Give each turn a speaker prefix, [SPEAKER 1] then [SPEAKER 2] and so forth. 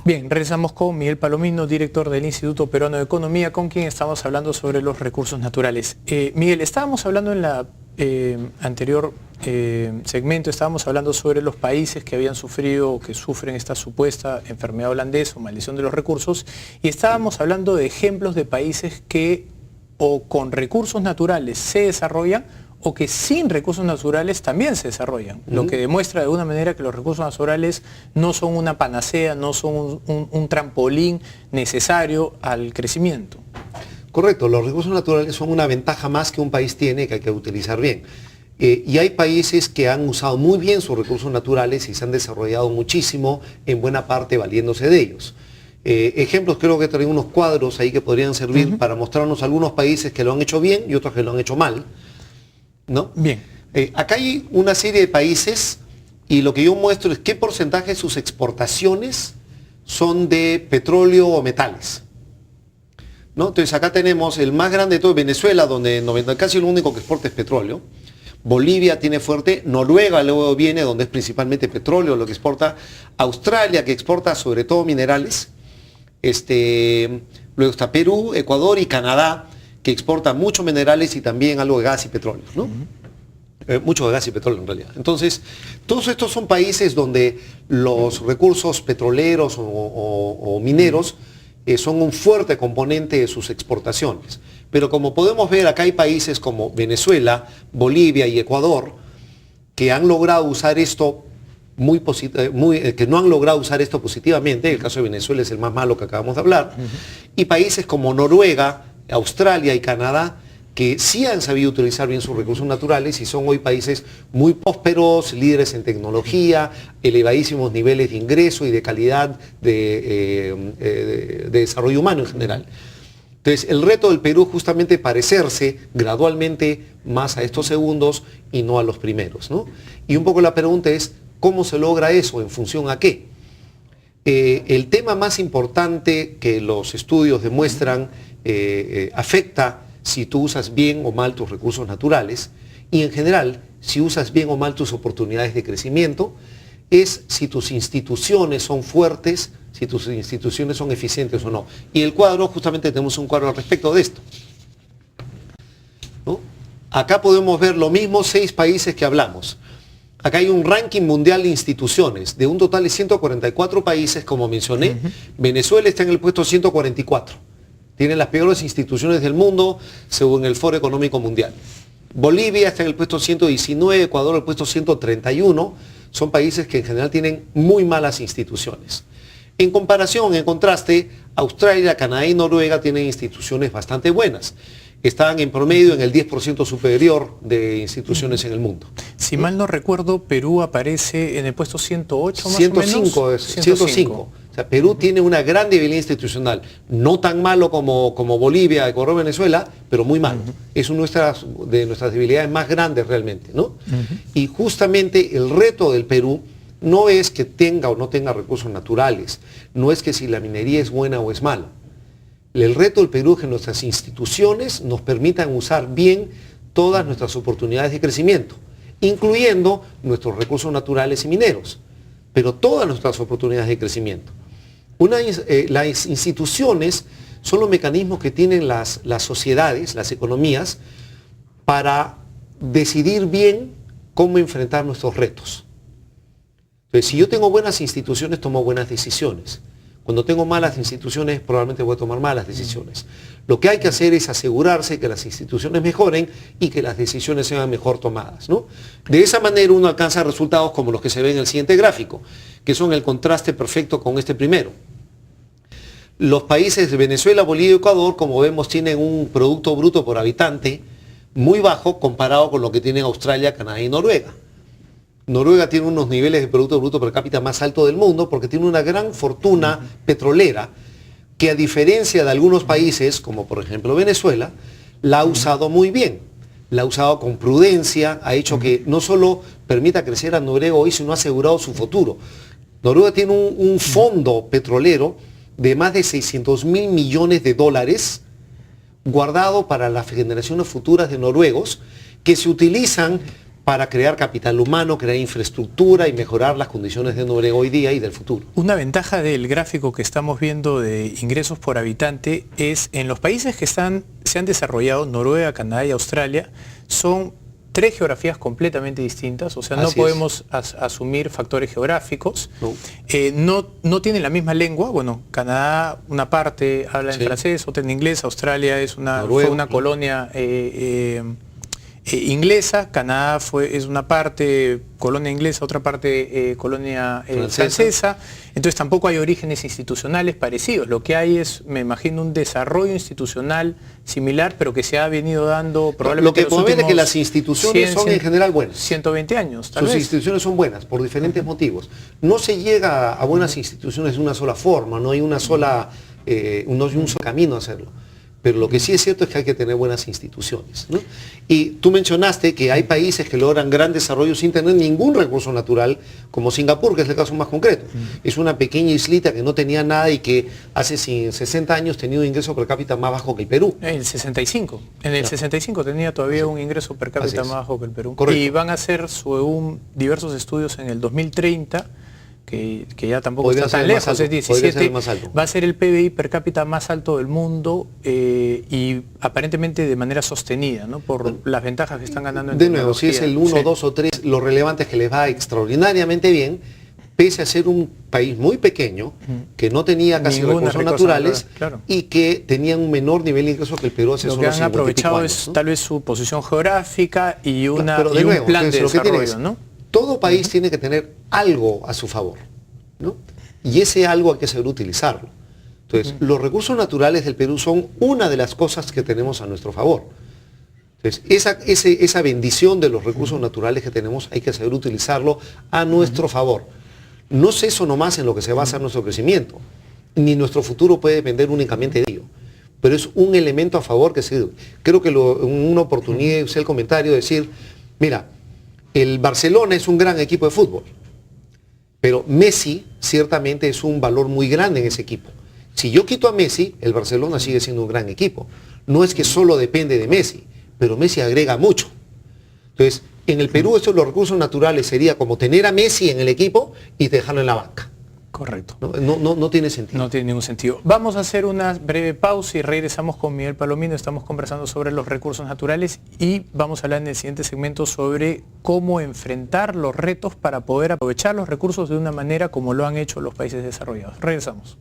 [SPEAKER 1] Bien, regresamos con Miguel Palomino, director del Instituto Peruano de Economía, con quien estamos hablando sobre los recursos naturales. Miguel, estábamos hablando en la anterior segmento, estábamos hablando sobre los países que habían sufrido o que sufren esta supuesta enfermedad holandesa o maldición de los recursos, y estábamos hablando de ejemplos de países que o con recursos naturales se desarrollan o que sin recursos naturales también se desarrollan, lo que demuestra de alguna manera que los recursos naturales no son una panacea, no son un trampolín necesario al crecimiento.
[SPEAKER 2] Correcto, los recursos naturales son una ventaja más que un país tiene que hay que utilizar bien. Y hay países que han usado muy bien sus recursos naturales y se han desarrollado muchísimo, en buena parte valiéndose de ellos. Ejemplos, creo que traigo unos cuadros ahí que podrían servir para mostrarnos algunos países que lo han hecho bien y otros que lo han hecho mal, ¿no?
[SPEAKER 1] Bien.
[SPEAKER 2] Acá hay una serie de países y lo que yo muestro es qué porcentaje de sus exportaciones son de petróleo o metales, ¿no? Entonces acá tenemos el más grande de todo, Venezuela, donde casi lo único que exporta es petróleo. Bolivia tiene fuerte, Noruega luego viene, donde es principalmente petróleo lo que exporta, Australia, que exporta sobre todo minerales, luego está Perú, Ecuador y Canadá, que exporta muchos minerales y también algo de gas y petróleo, ¿no? Mucho de gas y petróleo en realidad. Entonces, todos estos son países donde los recursos petroleros o mineros son un fuerte componente de sus exportaciones. Pero como podemos ver, acá hay países como Venezuela, Bolivia y Ecuador que han logrado usar esto que no han logrado usar esto positivamente. El caso de Venezuela es el más malo que acabamos de hablar. Y países como Noruega, Australia y Canadá, que sí han sabido utilizar bien sus recursos naturales y son hoy países muy prósperos, líderes en tecnología, elevadísimos niveles de ingreso y de calidad de desarrollo humano en general. Entonces, el reto del Perú es justamente parecerse gradualmente más a estos segundos y no a los primeros, ¿no? Y un poco la pregunta es, ¿cómo se logra eso? ¿En función a qué? El tema más importante que los estudios demuestran afecta si tú usas bien o mal tus recursos naturales y en general si usas bien o mal tus oportunidades de crecimiento, es si tus instituciones son fuertes, si tus instituciones son eficientes o no. Y el cuadro, justamente tenemos un cuadro al respecto de esto, ¿no? Acá podemos ver lo mismo 6 países que hablamos. Acá hay un ranking mundial de instituciones, de un total de 144 países, como mencioné. Venezuela está en el puesto 144. Tiene las peores instituciones del mundo, según el Foro Económico Mundial. Bolivia está en el puesto 119, Ecuador en el puesto 131. Son países que en general tienen muy malas instituciones. En comparación, en contraste, Australia, Canadá y Noruega tienen instituciones bastante buenas. Están en promedio en el 10% superior de instituciones en el mundo.
[SPEAKER 1] Si mal no recuerdo, Perú aparece en el puesto 108 más
[SPEAKER 2] 105,
[SPEAKER 1] o menos.
[SPEAKER 2] 105. O sea, Perú tiene una gran debilidad institucional. No tan malo como Bolivia, Ecuador, Venezuela, pero muy malo. Es una de nuestras debilidades más grandes realmente, ¿no? Y justamente el reto del Perú no es que tenga o no tenga recursos naturales, no es que si la minería es buena o es mala. El reto del Perú es que nuestras instituciones nos permitan usar bien todas nuestras oportunidades de crecimiento, incluyendo nuestros recursos naturales y mineros, pero todas nuestras oportunidades de crecimiento. Las instituciones son los mecanismos que tienen las sociedades, las economías, para decidir bien cómo enfrentar nuestros retos. Entonces, si yo tengo buenas instituciones, tomo buenas decisiones. Cuando tengo malas instituciones, probablemente voy a tomar malas decisiones. Lo que hay que hacer es asegurarse que las instituciones mejoren y que las decisiones sean mejor tomadas, ¿no? De esa manera uno alcanza resultados como los que se ven en el siguiente gráfico, que son el contraste perfecto con este primero. Los países de Venezuela, Bolivia y Ecuador, como vemos, tienen un Producto Bruto por habitante muy bajo comparado con lo que tienen Australia, Canadá y Noruega. Noruega tiene unos niveles de Producto Bruto per cápita más altos del mundo porque tiene una gran fortuna petrolera que, a diferencia de algunos países, como por ejemplo Venezuela, la ha usado muy bien. La ha usado con prudencia, ha hecho que no solo permita crecer a Noruega hoy, sino ha asegurado su futuro. Noruega tiene un fondo petrolero de más de 600 mil millones de dólares guardado para las generaciones futuras de noruegos que se utilizan para crear capital humano, crear infraestructura y mejorar las condiciones de Noruega hoy día y del futuro.
[SPEAKER 1] Una ventaja del gráfico que estamos viendo de ingresos por habitante es en los países que se han desarrollado, Noruega, Canadá y Australia, son 3 geografías completamente distintas, o sea, no podemos asumir factores geográficos. No tienen la misma lengua. Bueno, Canadá una parte habla en francés, otra en inglés. Australia fue una colonia inglesa. Canadá es una parte colonia inglesa, otra parte colonia francesa. Entonces tampoco hay orígenes institucionales parecidos. Lo que hay es, me imagino, un desarrollo institucional similar, pero que se ha venido dando probablemente.
[SPEAKER 2] Lo que podemos ver es que las instituciones son en general buenas.
[SPEAKER 1] 120 años, tal vez.
[SPEAKER 2] Sus instituciones son buenas por diferentes motivos. No se llega a buenas instituciones de una sola forma, no hay un solo camino a hacerlo. Pero lo que sí es cierto es que hay que tener buenas instituciones, ¿no? Y tú mencionaste que hay países que logran gran desarrollo sin tener ningún recurso natural, como Singapur, que es el caso más concreto. Es una pequeña islita que no tenía nada y que hace 60 años tenía un ingreso per cápita más bajo que el Perú.
[SPEAKER 1] En el 65. En el 65 tenía todavía un ingreso per cápita más bajo que el Perú.
[SPEAKER 2] Correcto.
[SPEAKER 1] Y van a hacer diversos estudios en el 2030, que ya tampoco está tan lejos, es 17, va a ser el PBI per cápita más alto del mundo y aparentemente de manera sostenida, ¿no? Por las ventajas que están ganando en
[SPEAKER 2] tecnología. De nuevo, si es el 1, 2 o 3, lo relevante es que les va extraordinariamente bien, pese a ser un país muy pequeño, que no tenía casi recursos naturales, y que tenía un menor nivel de ingreso que el Perú hace
[SPEAKER 1] solo 50 años. Lo que han aprovechado es tal vez su posición geográfica y un plan de desarrollo, ¿no?
[SPEAKER 2] Todo país tiene que tener algo a su favor, ¿no? Y ese algo hay que saber utilizarlo. Entonces, los recursos naturales del Perú son una de las cosas que tenemos a nuestro favor. Entonces, esa bendición de los recursos naturales que tenemos hay que saber utilizarlo a nuestro favor. No es eso nomás en lo que se basa nuestro crecimiento, ni nuestro futuro puede depender únicamente de ello, pero es un elemento a favor que sirve. Creo que en una oportunidad usé el comentario de decir, mira, el Barcelona es un gran equipo de fútbol, pero Messi ciertamente es un valor muy grande en ese equipo. Si yo quito a Messi, el Barcelona sigue siendo un gran equipo. No es que solo depende de Messi, pero Messi agrega mucho. Entonces, en el Perú estos los recursos naturales sería como tener a Messi en el equipo y dejarlo en la banca.
[SPEAKER 1] Correcto.
[SPEAKER 2] No tiene sentido.
[SPEAKER 1] No tiene ningún sentido. Vamos a hacer una breve pausa y regresamos con Miguel Palomino. Estamos conversando sobre los recursos naturales y vamos a hablar en el siguiente segmento sobre cómo enfrentar los retos para poder aprovechar los recursos de una manera como lo han hecho los países desarrollados. Regresamos.